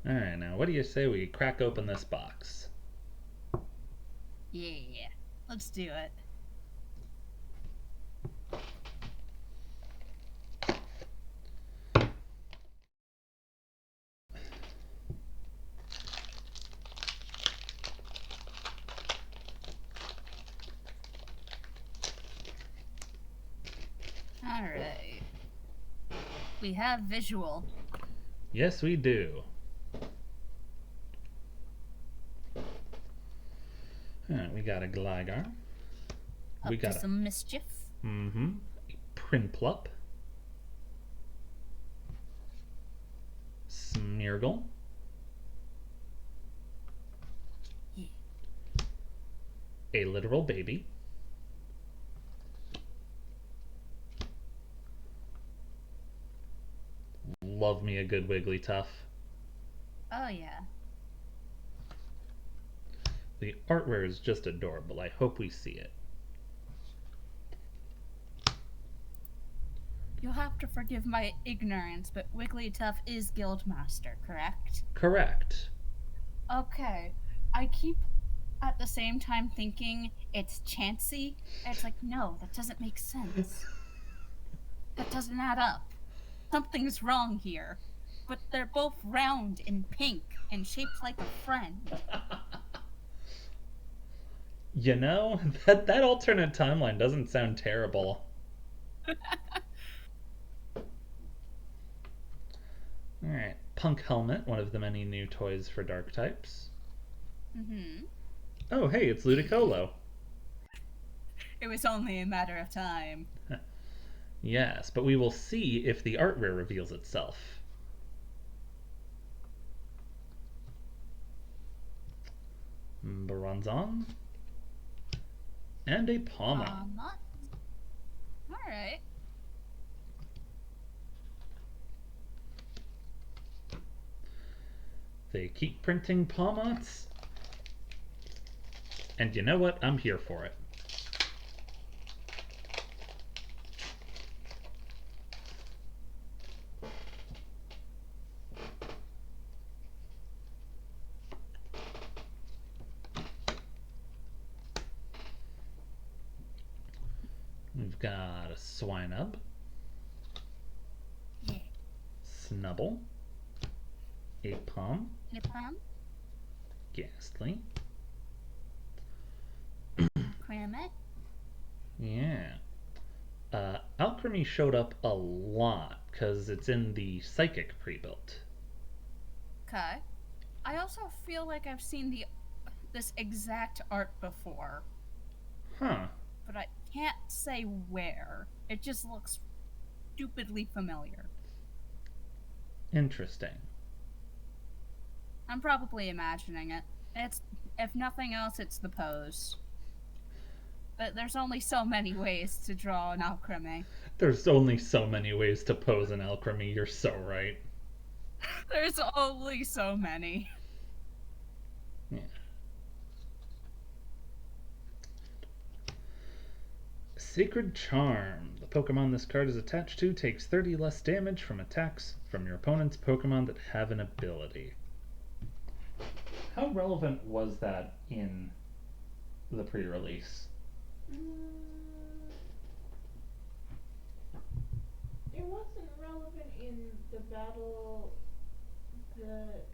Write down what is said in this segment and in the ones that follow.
Alright, now what do you say we crack open this box? Yeah, let's do it. All right. We have visual. Yes, we do. Alright, we got a Gligar. We Up to got a some mischief. mm-hmm. Prinplup. Smeargle. Yeah. A literal baby. Love me a good Wigglytuff. Oh, yeah. The artware is just adorable. I hope we see it. You'll have to forgive my ignorance, but Wigglytuff is Guildmaster, correct? Correct. Okay. I keep at the same time thinking it's Chansey. It's like, no, that doesn't make sense. That doesn't add up. Something's wrong here. But they're both round and pink and shaped like a friend. You know, that alternate timeline doesn't sound terrible. Alright. Punk Helmet, one of the many new toys for dark types. Mm-hmm. Oh, hey, it's Ludicolo. It was only a matter of time. Yes, but we will see if the artware reveals itself. Bronzong. And a Pawmon. Not. All right. They keep printing Pawmots. And you know what? I'm here for it. We've got a Swinub, Yeah. Snubble, a Palm, Nippon, Ghastly. Crammet. Yeah. Alchemy showed up a lot because it's in the Psychic pre-built. Okay. I also feel like I've seen the this exact art before, Huh. but I can't say where. It just looks stupidly familiar. Interesting. I'm probably imagining it. It's if nothing else, it's the pose. But there's only so many ways to draw an alchemy. There's only so many ways to pose an Alchemy. You're so right. There's only so many. Yeah. Sacred Charm. The Pokemon this card is attached to takes 30 less damage from attacks from your opponent's Pokemon that have an ability. How relevant was that in the pre release? Mm, it wasn't relevant in the battle that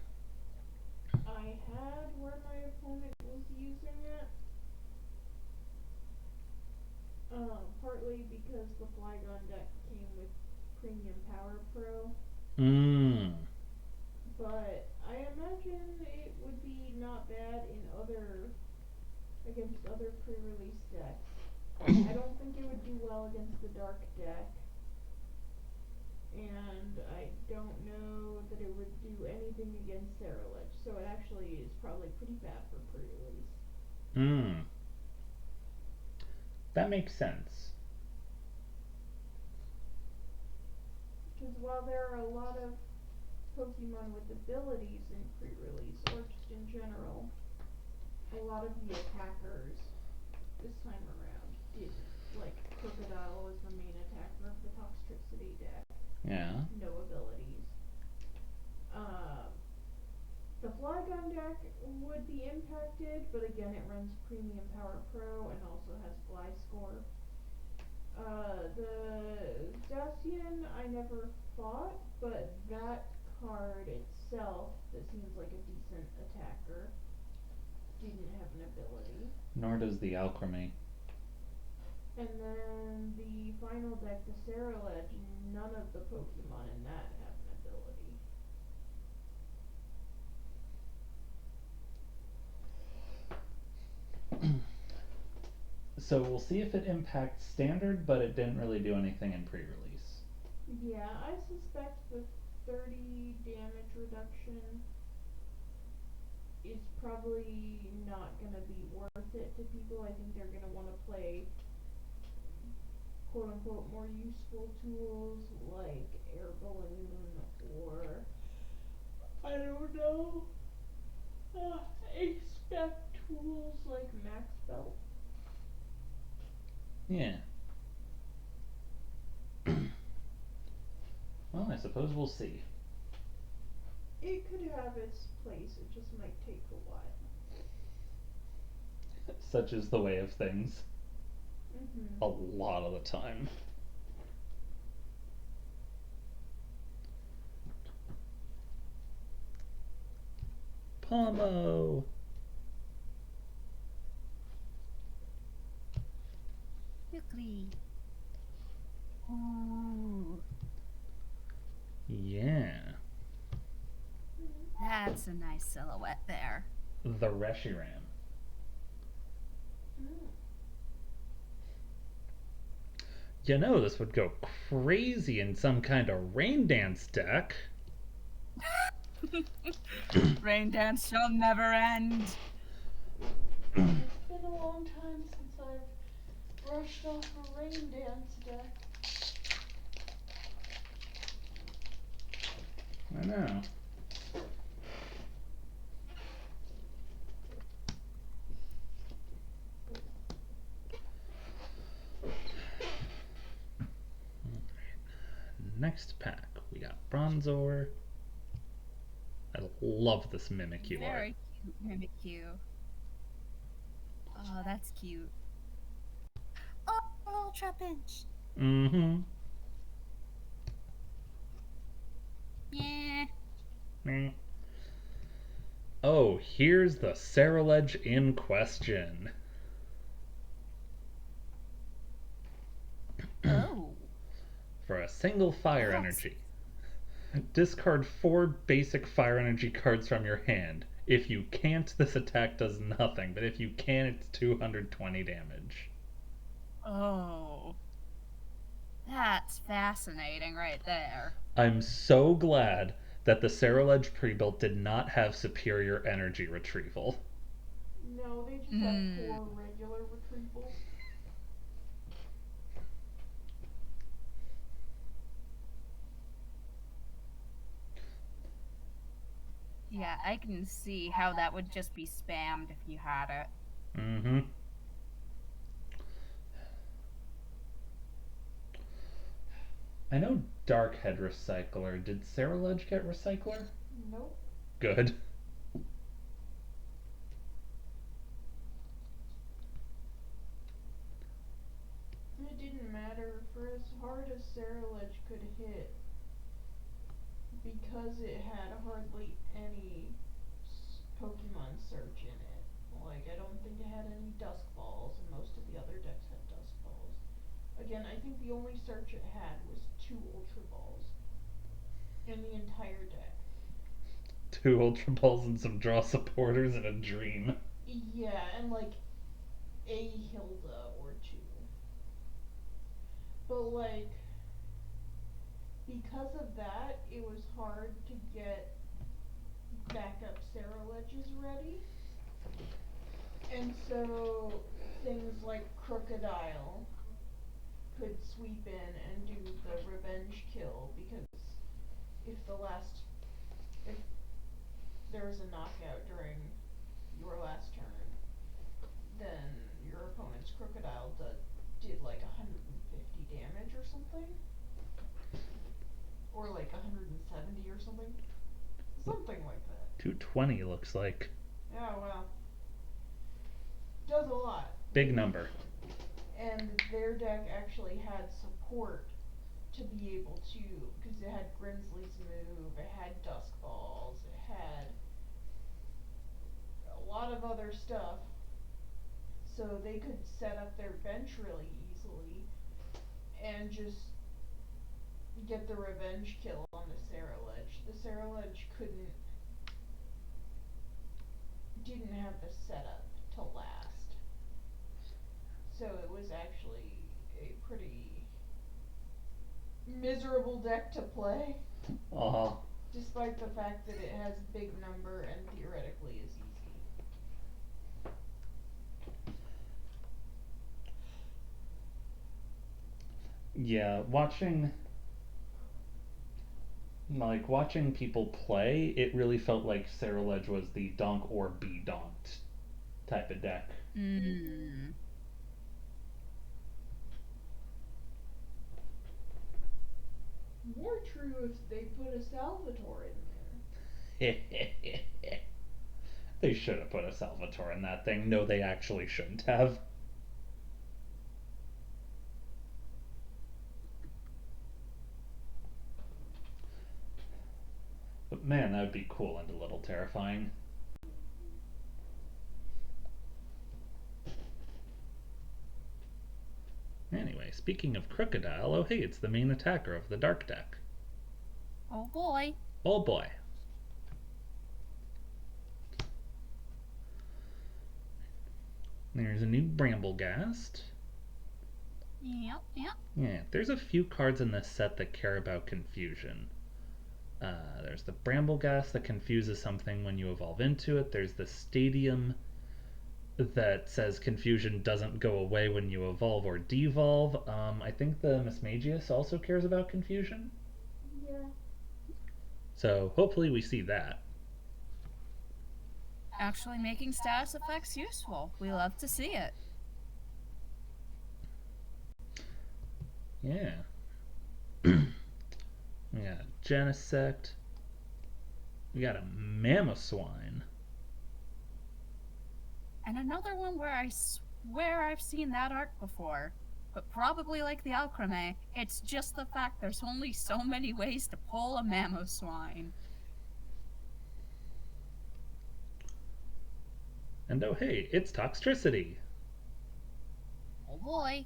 I had where my opponent was using it. Partly because the Flygon deck came with Premium Power Pro, Mmm. but I imagine it would be not bad in other against other pre-release decks. I don't think it would do well against the Dark deck, and I don't know that it would do anything against Ceruledge, so it actually is probably pretty bad for pre-release. Mmm. That makes sense. Because while there are a lot of Pokemon with abilities in pre-release, or just in general, a lot of the attackers this time around didn't. Like, Crocodile was the main attacker of the Toxtricity deck. Yeah. No abilities. Um, Pokemon deck would be impacted, but again, it runs Premium Power Pro and also has Gliscor. The Zacian I never fought, but that card itself, that seems like a decent attacker, didn't have an ability. Nor does the Alchemy. And then the final deck, the Ceruledge, none of the Pokemon in that have an ability. So we'll see if it impacts standard, but it didn't really do anything in pre-release. Yeah, I suspect the 30 damage reduction is probably not gonna be worth it to people. I think they're gonna wanna play quote unquote more useful tools like Air Balloon or I don't know, A-spec tools like Max Belt. Yeah. Well, I suppose we'll see. It could have its place, it just might take a while. Such is the way of things. Mm-hmm. A lot of the time. Pomo! Quickly. Ooh, Yeah. that's a nice silhouette there. The Reshiram. You know this would go crazy in some kind of rain dance deck. Rain dance shall never end. It's been a long time since I've brushed off a rain dance deck. I know. Next pack, we got Bronzor. I love this Mimikyu art. Very cute Mimikyu. Oh, that's cute. Oh, Ultra Pinch. Mm-hmm. Yeah. Meh. Oh, here's the Ceruledge in question. Oh. For a single fire Yes. energy, discard 4 basic fire energy cards from your hand. If you can't, this attack does nothing, but if you can, it's 220 damage. Oh. That's fascinating right there. I'm so glad that the Ceruledge pre-built did not have superior energy retrieval. No, they just have 4 regular retrievals. Yeah, I can see how that would just be spammed if you had it. Mm-hmm. I know Dark had Recycler. Did Ceruledge get Recycler? Nope. Good. It didn't matter for as hard as Ceruledge could hit, because it had hardly any Pokemon search in it. Like, I don't think it had any Dusk Balls, and most of the other decks had Dusk Balls. Again, I think the only search it had was 2 Ultra Balls in the entire deck. 2 Ultra Balls and some draw supporters and a dream. Yeah, and like a Hilda or 2. But like, because of that, it was hard to get backup Ceruledges ready. And so things like Crocodile could sweep in and do the revenge kill, because if there was a knockout during your last turn, then your opponent's Crocodile did like 150 damage or something. Or like 170 or something. Something like that. 220 looks like. Oh, well. Does a lot. Big number. And their deck actually had support to be able to, because it had Grimsley's move, it had Dusk Balls, it had a lot of other stuff. So they could set up their bench really easily and just get the revenge kill on the Saraledge. The Saraledge didn't have the setup to last. So it was actually a pretty miserable deck to play, despite the fact that it has big number and theoretically is easy. Yeah, watching people play, it really felt like Saraledge was the donk or be donked type of deck. Mm. More true if they put a Salvatore in there. They should have put a Salvatore in that thing. No, they actually shouldn't have. But man, that would be cool and a little terrifying. Anyway, speaking of Crocodile, oh hey, it's the main attacker of the Dark deck. Oh boy. Oh boy. There's a new Bramblegast. Yep. Yeah, there's a few cards in this set that care about confusion. There's the Bramblegast that confuses something when you evolve into it. There's the Stadium that says confusion doesn't go away when you evolve or devolve. I think the Mismagius also cares about confusion. Yeah. So hopefully we see that. Actually making status effects useful. We love to see it. Yeah. We got a Genesect. We got a Mamoswine. And another one where I swear I've seen that art before. But probably like the Alcremé, it's just the fact there's only so many ways to pull a Mamoswine. And oh hey, it's Toxtricity. Oh boy.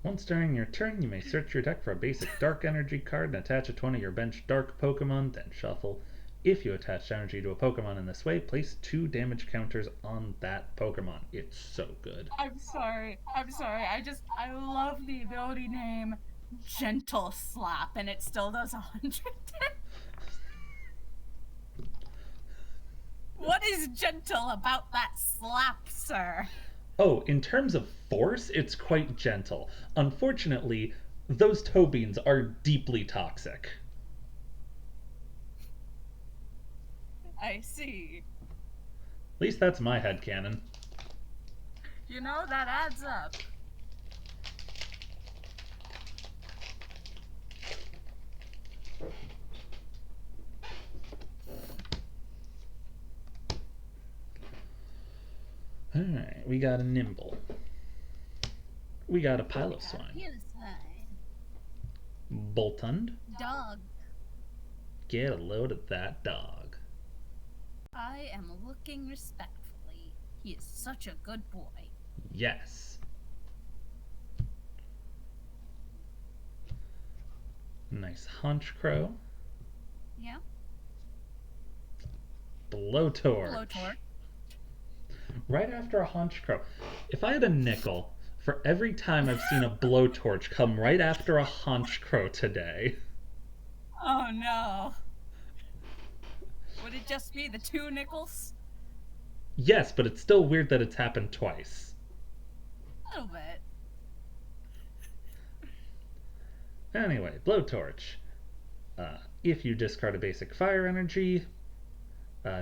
Once during your turn, you may search your deck for a basic Dark Energy card and attach it to one of your bench Dark Pokemon, then shuffle. If you attach energy to a Pokemon in this way, place 2 damage counters on that Pokemon. It's so good. I'm sorry. I love the ability name Gentle Slap, and it still does 100. What is gentle about that slap, sir? Oh, in terms of force, it's quite gentle. Unfortunately, those toe beans are deeply toxic. I see. At least that's my headcanon. You know, that adds up. Alright, we got a Nimble. We got a Piloswine. Boltund. Dog. Get a load of that dog. I am looking respectfully. He is such a good boy. Yes. Nice Honchkrow. Yeah. Blowtorch. Right after a Honchkrow. If I had a nickel for every time I've seen a Blowtorch come right after a Honchkrow today. Oh no. Would it just be the 2 nickels? Yes, but it's still weird that it's happened twice. A little bit. Anyway, Blowtorch. If you discard a basic fire energy,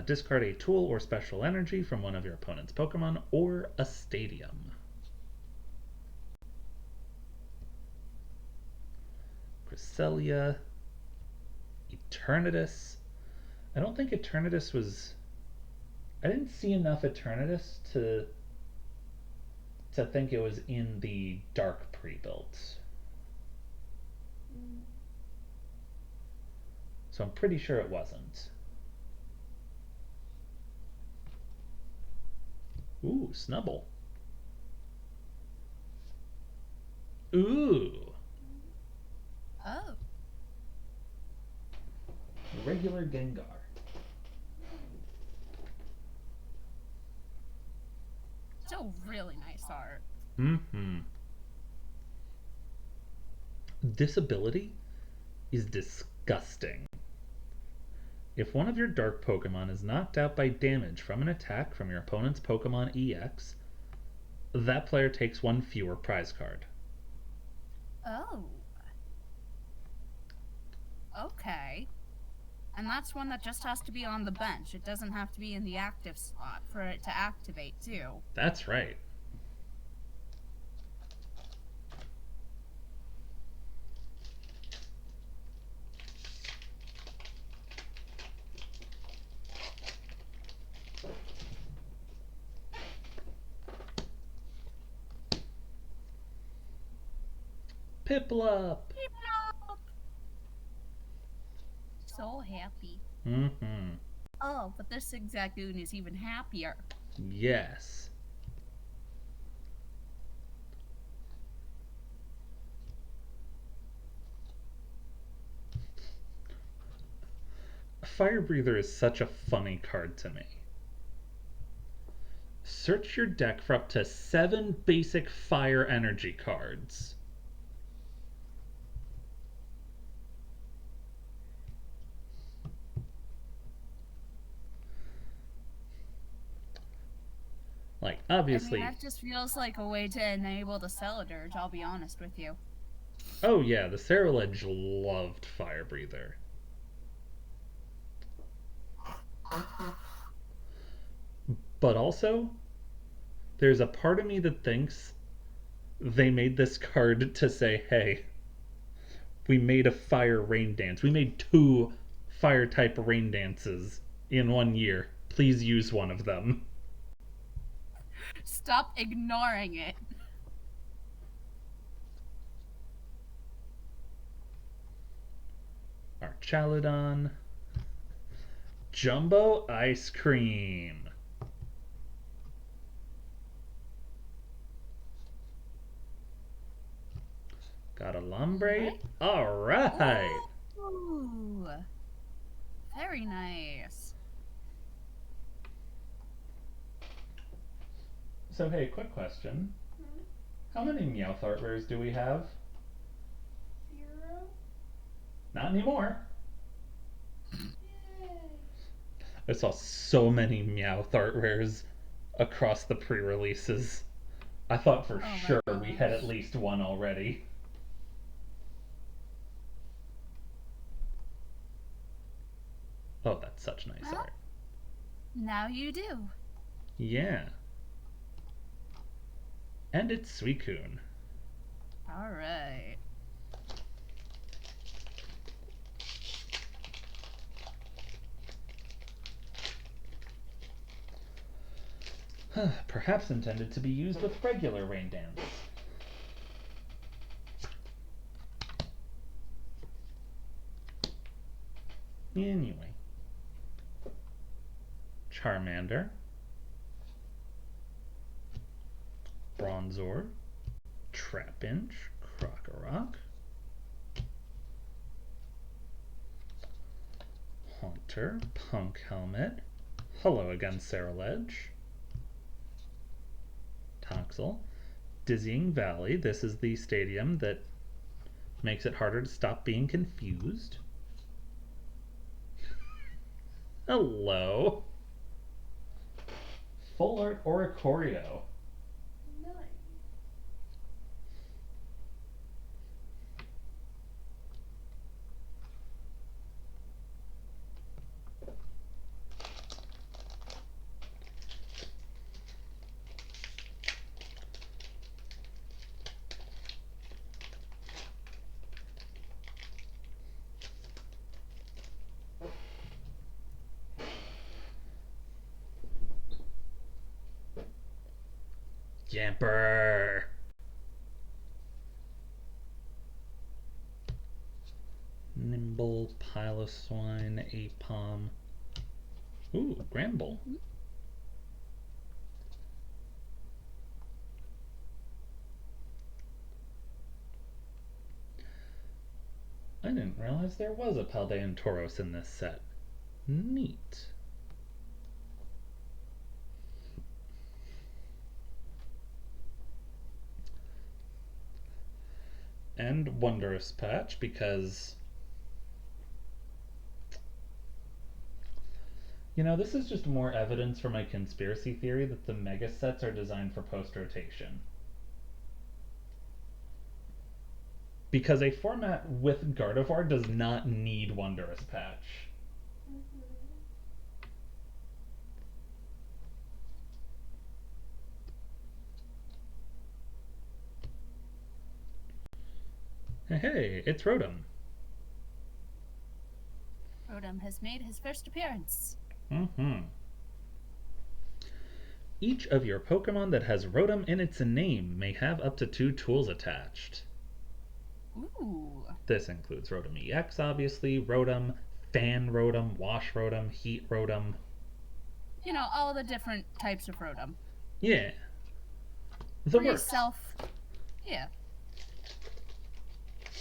discard a tool or special energy from one of your opponent's Pokemon or a stadium. Cresselia, Eternatus. I don't think Eternatus was. I didn't see enough Eternatus to think it was in the dark pre-built. Mm. So I'm pretty sure it wasn't. Ooh, Snubble. Ooh, Oh, regular Gengar. still really nice art. Mm-hmm. This ability is disgusting. If one of your dark Pokemon is knocked out by damage from an attack from your opponent's Pokemon EX, that player takes one fewer prize card. Oh. Okay. And that's one that just has to be on the bench. It doesn't have to be in the active slot for it to activate, too. That's right. Piplup! Piplup! So happy. Mm-hmm. Oh, but this Zigzagoon is even happier. Yes. Fire Breather is such a funny card to me. Search your deck for up to 7 basic fire energy cards. Like, obviously. I mean, that just feels like a way to enable the Celadurge, I'll be honest with you. Oh, yeah, the Ceruledge loved Fire Breather. But also, there's a part of me that thinks they made this card to say, hey, we made a fire rain dance. We made 2 fire type rain dances in 1 year. Please use one of them. Stop ignoring it. Archaludon. Jumbo Ice Cream. Got a Lombre. All right. Ooh. Very nice. So, hey, quick question. Hmm? How many Meowth art rares do we have? 0? Not anymore. Yay! I saw so many Meowth art rares across the pre-releases. I thought for Oh sure my we had gosh. at least one already. Oh, that's such nice Well, art. now you do. Yeah. And it's Suicune. Alright. Perhaps intended to be used with regular rain dance. Anyway. Charmander. Bronzor. Trapinch. Krokorok. Haunter. Punk Helmet. Hello again, Ceruledge. Toxel. Dizzying Valley. This is the stadium that makes it harder to stop being confused. Hello. Full Art Oricorio. Nice. Yamper! Nimble, Piloswine, Apom. Ooh, Gramble. I didn't realize there was a Paldean Tauros in this set. Neat. And Wondrous Patch, because this is just more evidence for my conspiracy theory that the mega sets are designed for post-rotation. Because a format with Gardevoir does not need Wondrous Patch. Hey, it's Rotom. Rotom has made his first appearance. Each of your Pokemon that has Rotom in its name may have up to 2 tools attached. Ooh. This includes Rotom EX, obviously, Rotom, Fan Rotom, Wash Rotom, Heat Rotom. All the different types of Rotom. Yeah. The Pretty works. Yeah.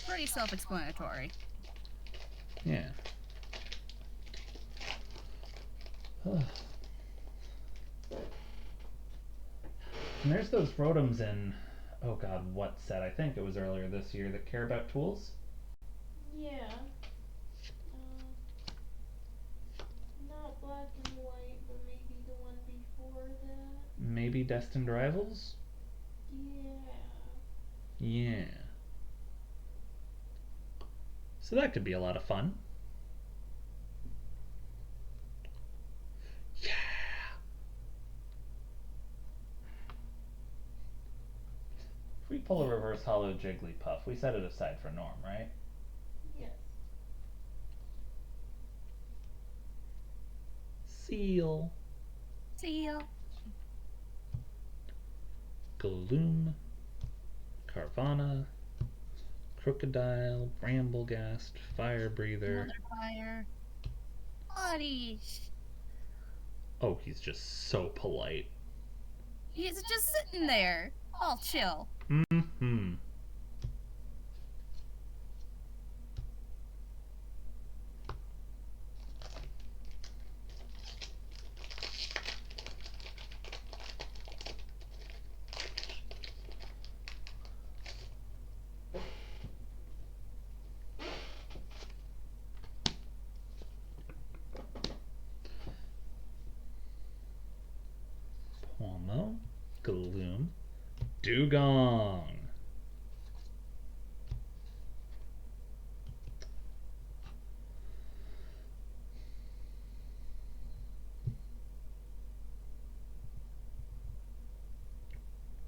Pretty self-explanatory. Yeah. And there's those Rotoms in, oh god, what set? I think it was earlier this year that care about tools. Yeah. Not Black and White, but maybe the one before that. Maybe Destined Rivals? Yeah. So that could be a lot of fun. Yeah. If we pull a reverse hollow Jigglypuff, we set it aside for Norm, right? Yes. Seal. Gloom. Carvana. Crocodile. Bramblegast. Fire Breather. Another fire. Oddish. Oh, he's just so polite. He's just sitting there, all chill. Mm-hmm. Pomo, Gloom, Dugong.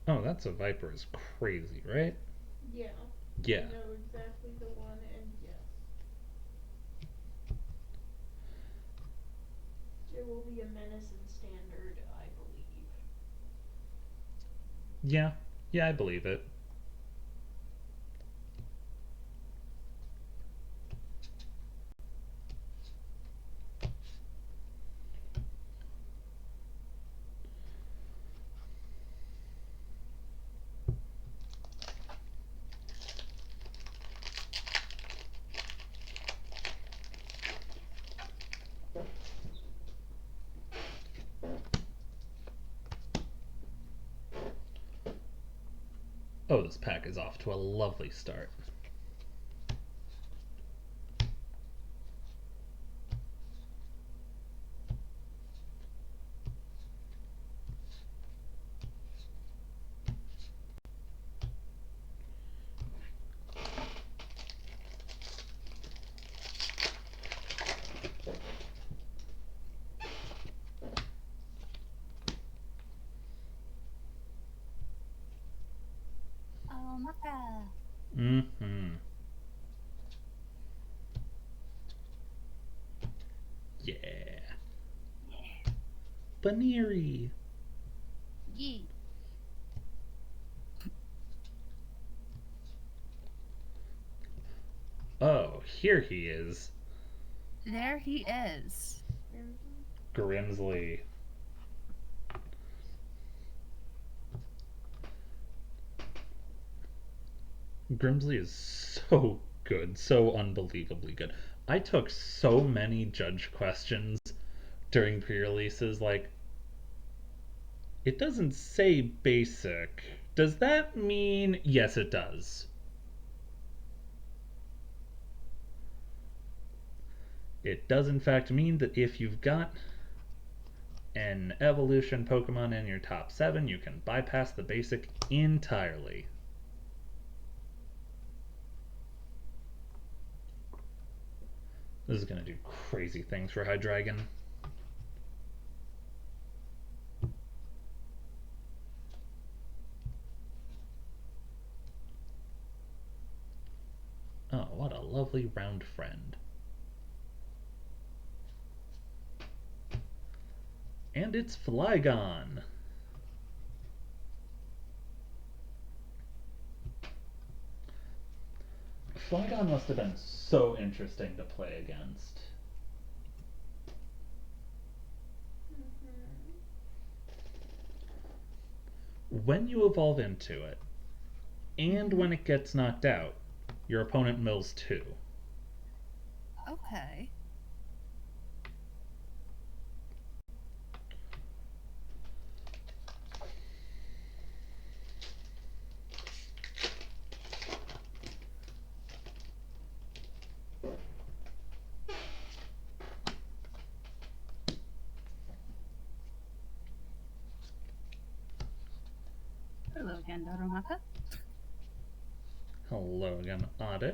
Oh, that's a Viper is crazy, right? Yeah. Yeah. I know exactly the one, and yes. There will be a Menace in Standard, I believe. Yeah, I believe it. Oh, this pack is off to a lovely start. Oh, Maka. Mm-hmm. Yeah. Baneri. Yee. here he is. There he is. Grimsley. Grimsley is so good, so unbelievably good. I took so many judge questions during pre-releases, like, it doesn't say basic. Does that mean yes it does? It does in fact mean that if you've got an evolution Pokemon in your top 7, you can bypass the basic entirely. This is going to do crazy things for Hydreigon. Oh, what a lovely round friend. And it's Flygon. Flygon must have been so interesting to play against. When you evolve into it, and when it gets knocked out, your opponent mills 2. Okay. Hello again, Doromaka. Hello again, Oddish.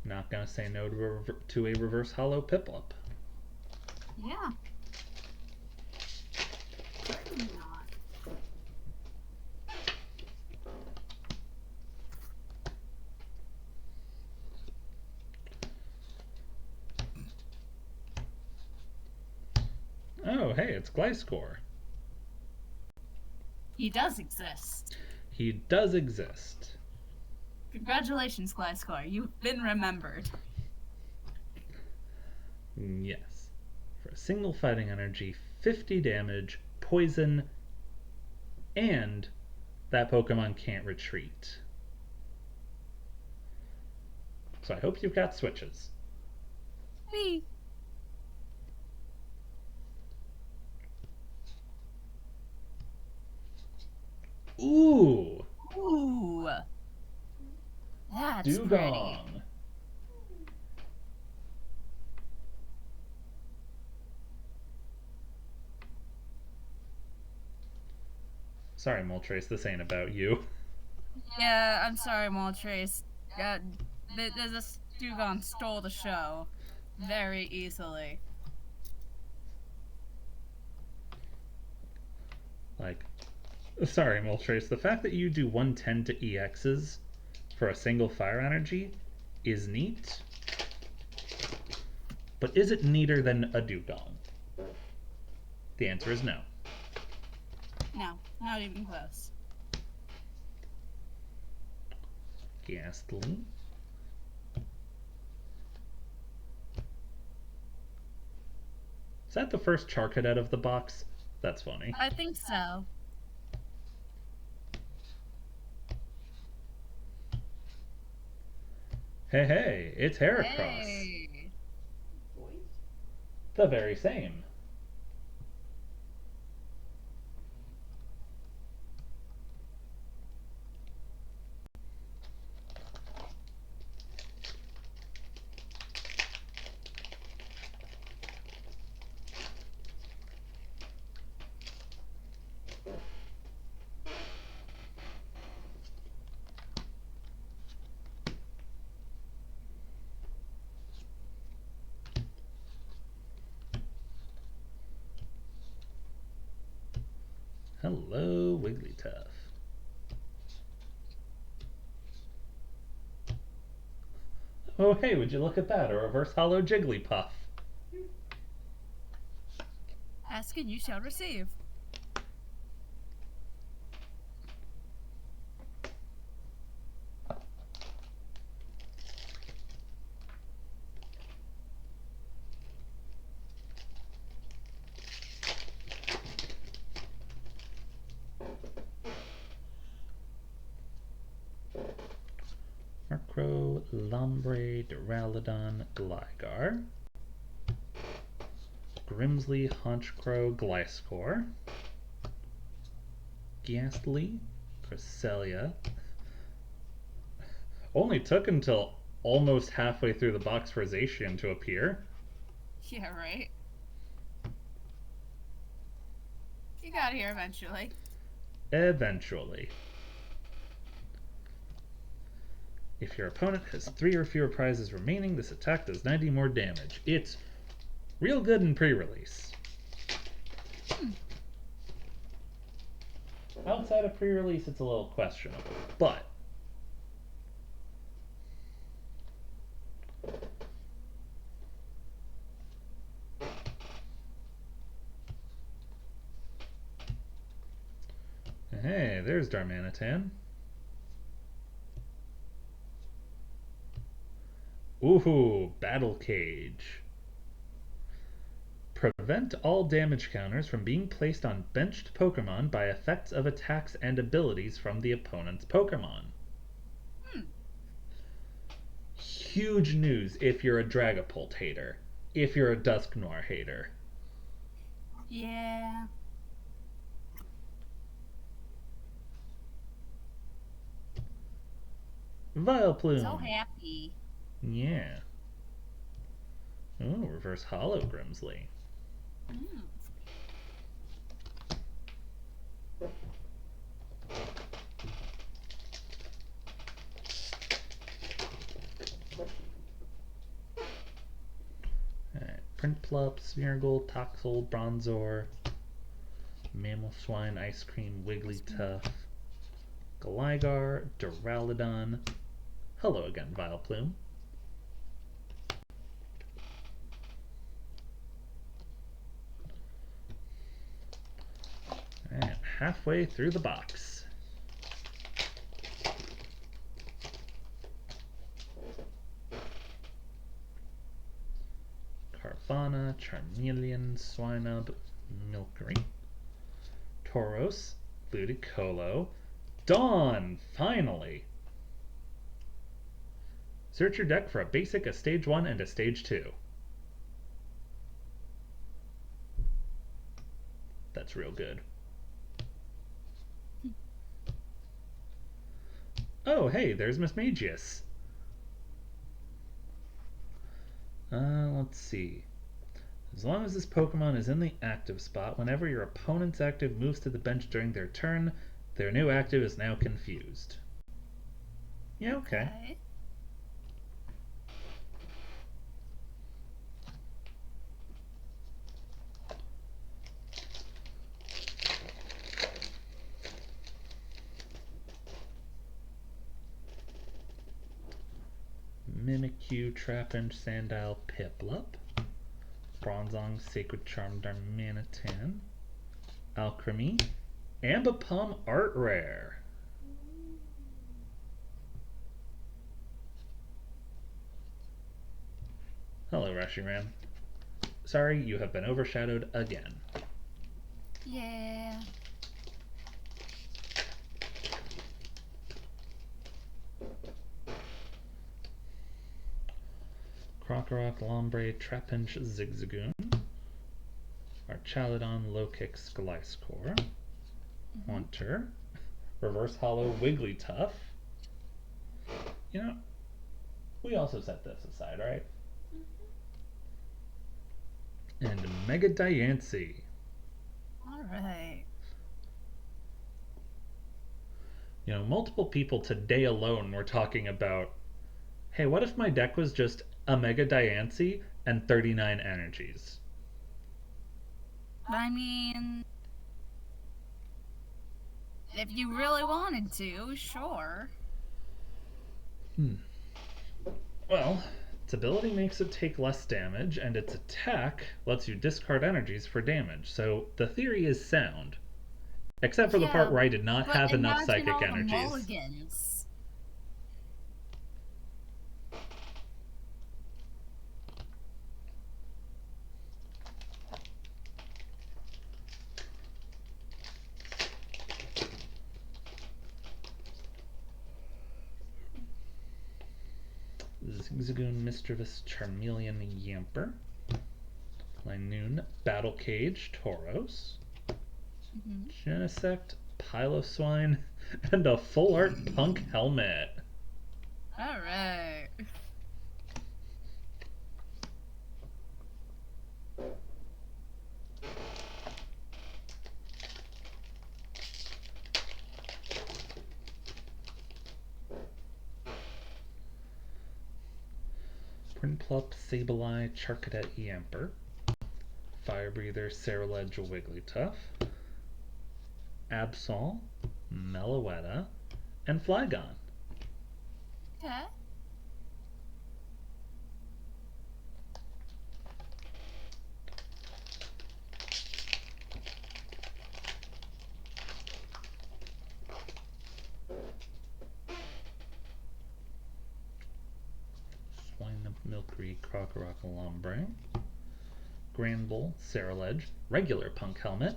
Not gonna say no to a reverse hollow Piplup. Yeah. Certainly not. Oh, hey, it's Gliscor. He does exist. He does exist. Congratulations, Gliscor. You've been remembered. Yes. For a single fighting energy, 50 damage, poison, and that Pokemon can't retreat. So I hope you've got switches. Me. Ooh! Ooh. That's Dugong. pretty. Sorry, Moltres, this ain't about you. Yeah, I'm sorry, Moltres. This Dugong stole the show very easily. Like, sorry, Moltres, the fact that you do 110 to EXs for a single fire energy is neat, but is it neater than a Dugong? The answer is no. No, not even close. Ghastly. Is that the first Charcadet out of the box? That's funny. I think so. Hey, it's Heracross. Hey. Voice? The very same. Hello, Wigglytuff. Oh, hey, would you look at that? A reverse hollow Jigglypuff. Ask and you shall receive. Murkrow, Lombre, Duraludon, Gligar, Grimsley, Honchkrow, Gliscor, Ghastly, Cresselia. Only took until almost halfway through the box for Zacian to appear. Yeah, right? You got here eventually. Eventually. If your opponent has 3 or fewer prizes remaining, this attack does 90 more damage. It's real good in pre-release. Outside of pre-release, it's a little questionable, but hey, there's Darmanitan. Ooh, Battle Cage. Prevent all damage counters from being placed on benched Pokemon by effects of attacks and abilities from the opponent's Pokemon. Huge news if you're a Dragapult hater. If you're a Dusknoir hater. Yeah. Vileplume. So happy. Yeah. Ooh, reverse holo Grimsley. Alright, Printplup, Smeargle, Toxel, Bronzor, Mamoswine, Ice Cream, Wigglytuff, Gligar, Duraludon. Hello again, Vileplume. And halfway through the box. Carvana, Charmeleon, Swinub, Milcery, Tauros, Ludicolo, Dawn, finally! Search your deck for a basic, a stage 1, and a stage 2. That's real good. Oh, hey, there's Miss Magius. Let's see. As long as this Pokemon is in the active spot, whenever your opponent's active moves to the bench during their turn, their new active is now confused. Yeah, okay. Mimikyu, Trapinch, Sandile, Piplup, Bronzong, Sacred Charm, Darmanitan, Alchemy, Ambipom Art Rare. Hello, Reshiram. Sorry, you have been overshadowed again. Yeah. Krokorok, Lombre, Trapinch, Zigzagoon, Archaludon, Lokix, Gliscor, Haunter, Reverse Hollow, Wigglytuff. You know, we also set this aside, right? And Mega Diancie. Alright. You know, multiple people today alone were talking about, hey, what if my deck was just a Mega Diancie and 39 energies? I mean, if you really wanted to, sure. Well, its ability makes it take less damage, and its attack lets you discard energies for damage, so the theory is sound. Except for the part where I did not have enough psychic all energies. The mulligans. Zigzagoon, Mischievous, Charmeleon, Yamper. Linoon, Battle Cage, Tauros. Genesect, Piloswine, and a full art Punk Helmet. Alright. Prinplup, Sableye, Charcadet, Yamper. Fire Breather, Ceruledge, Wigglytuff. Absol, Meloetta, and Flygon. Okay. Swine, Milcery, Crocorock, Lombre. Granbull, Ceruledge, regular Punk Helmet.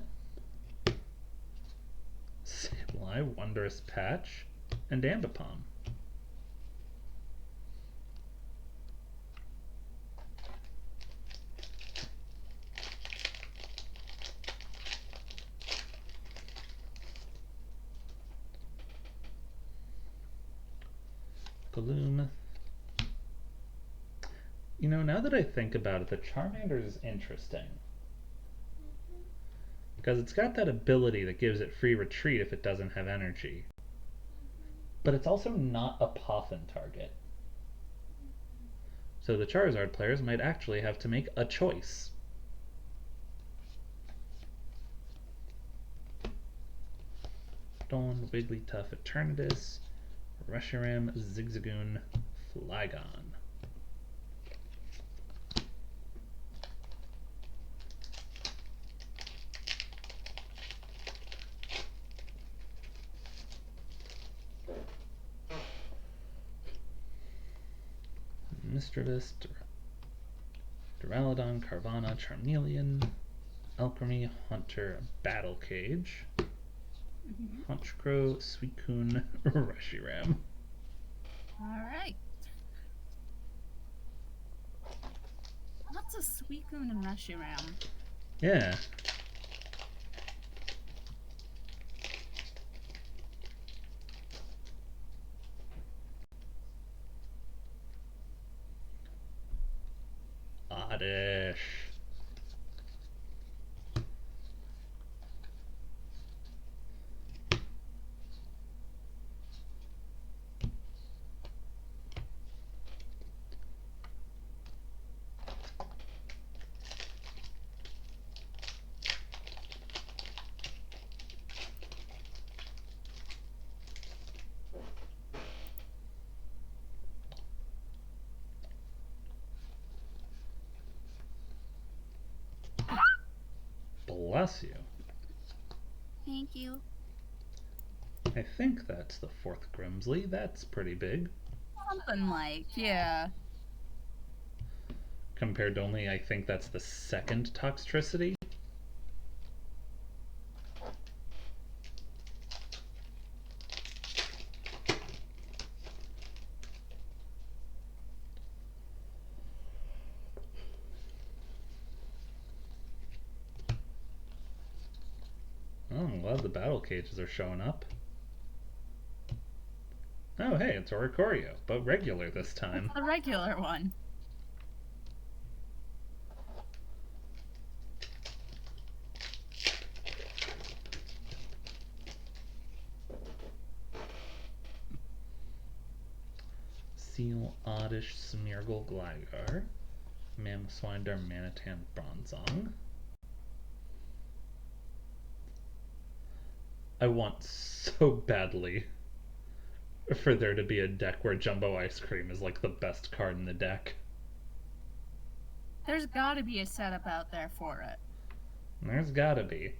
Sableye, Wondrous Patch, and Ambipom. Gloom. You know, now that I think about it, the Charmander is interesting. Because it's got that ability that gives it free retreat if it doesn't have energy. But it's also not a Poffin target. So the Charizard players might actually have to make a choice. Dawn, Wigglytuff, Eternatus, Reshiram, Zigzagoon, Flygon. Mischievous, Duraludon, Carvana, Charmeleon, Alchemy, Hunter, Battle Cage, Honchkrow, Suicune, Reshiram. Alright. Lots of Suicune and Reshiram. Yeah. Oddish. Bless you. Thank you. I think that's the fourth Grimsley. That's pretty big. Something like, yeah. Compared to only, I think that's the second Toxtricity. Oh, I'm glad the battle cages are showing up. Oh, hey, it's Oricorio, but regular this time. The regular one. Seal, Oddish, Smeargle, Gligar, Mamoswine, Manitan, Bronzong. I want so badly for there to be a deck where Jumbo Ice Cream is like the best card in the deck. There's gotta be a setup out there for it. There's gotta be.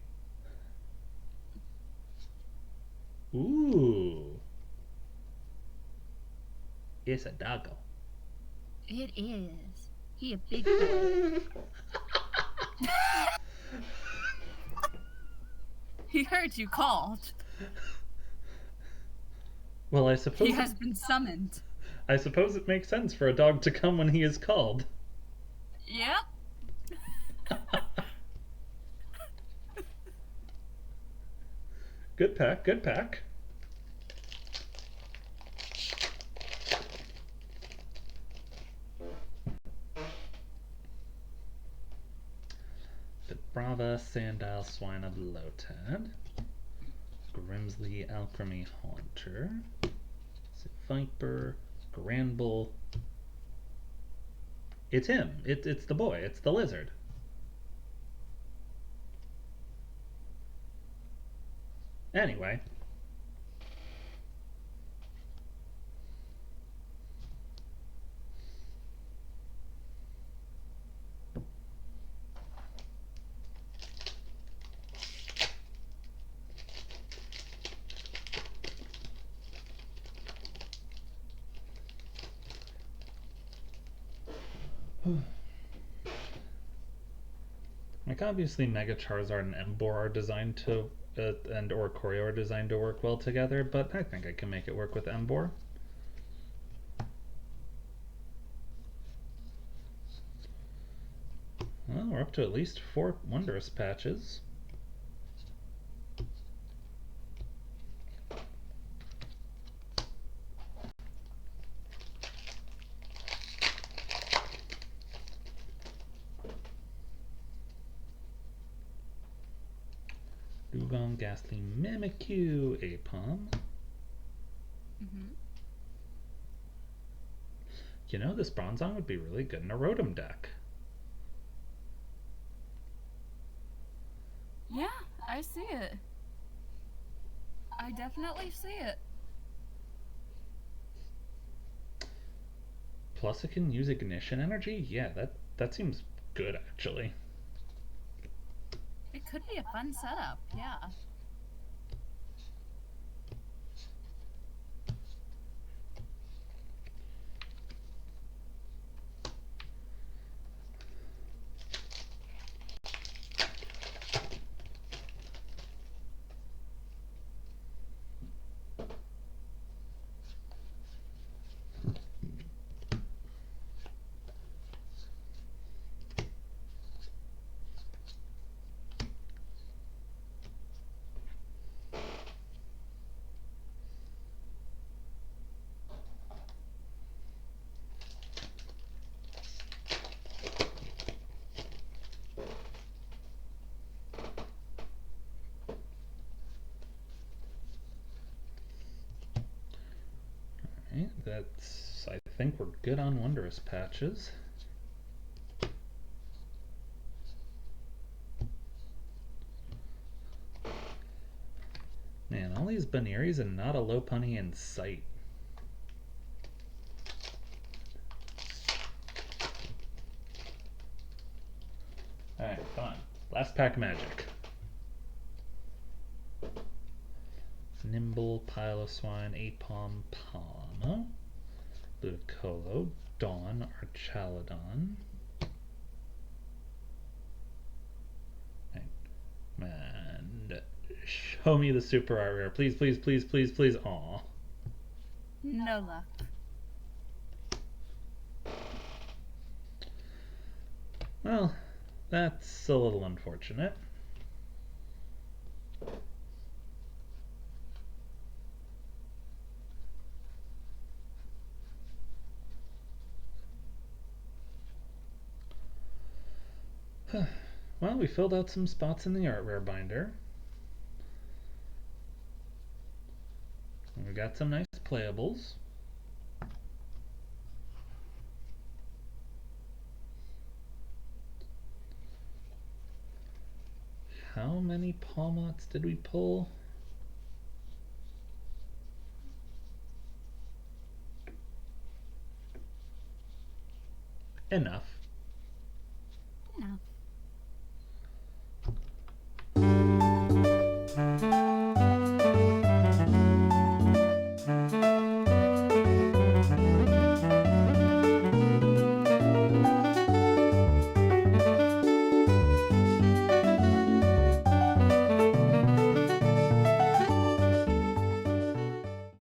Ooh. It's a doggo. It is. He a big boy. He heard you called. Well, I suppose He has been summoned. I suppose it makes sense for a dog to come when he is called. Yep. Good pack, good pack. Brava, Sandile, Swine of Lotad, Grimsley, Alchemy Haunter, Viper, Granbull. It's him. It's the boy. It's the lizard. Anyway. Like obviously Mega Charizard and Emboar are designed to and Oricorio are designed to work well together, but I think I can make it work with Emboar. Well, we're up to at least 4 Wondrous Patches. Dugong, Ghastly, Mimikyu, Apom. Mm-hmm. You know, this Bronzong would be really good in a Rotom deck. Yeah, I see it. I definitely see it. Plus it can use Ignition Energy? Yeah, that seems good actually. It could be a fun setup, yeah. Alright, that's I think we're good on Wondrous Patches. Man, all these Banneries and not a Lopunny in sight. Alright, fine. Last pack Magic. Nimble, Piloswine, Apom, Palmo, Ludicolo, Dawn, Archaludon. And show me the super art rare. Please, please, please, please, please. Aw. No luck. Well, that's a little unfortunate. Well, we filled out some spots in the art rare binder. We got some nice playables. How many Palmots did we pull? Enough.